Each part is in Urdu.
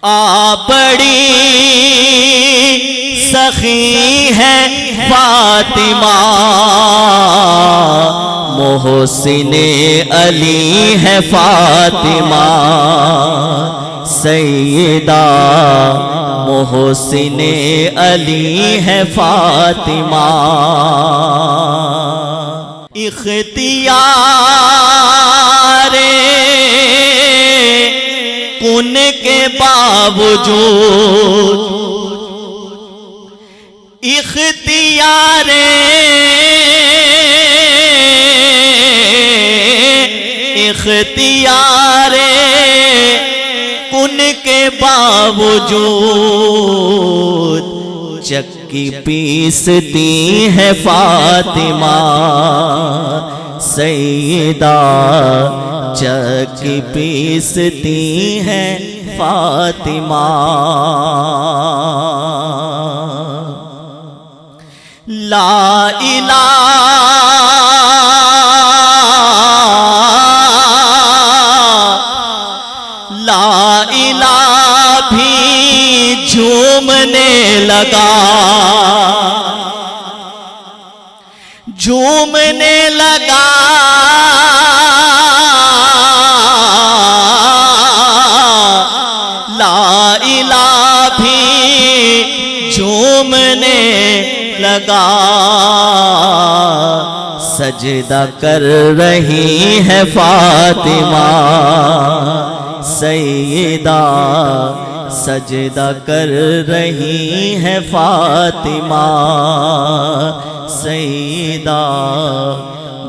بڑی سخی ہے فاطمہ، محسن علی ہے فاطمہ، سیدہ محسن علی ہے فاطمہ، اختیار کن کے باوجود، اختیار کن کے باوجود چکی پیستی ہے فاطمہ، سیدہ چکی پیستی ہے فاطمہ، لا الہ بھی جھومنے لگا، جھومنے لگا، لا الہ بھی جھومنے لگا، سجدہ کر رہی ہے فاطمہ، سیدہ سجدہ کر رہی ہے فاطمہ، سیدہ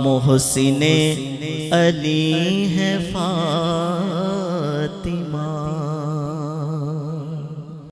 محسن علی ہے فاطمہ۔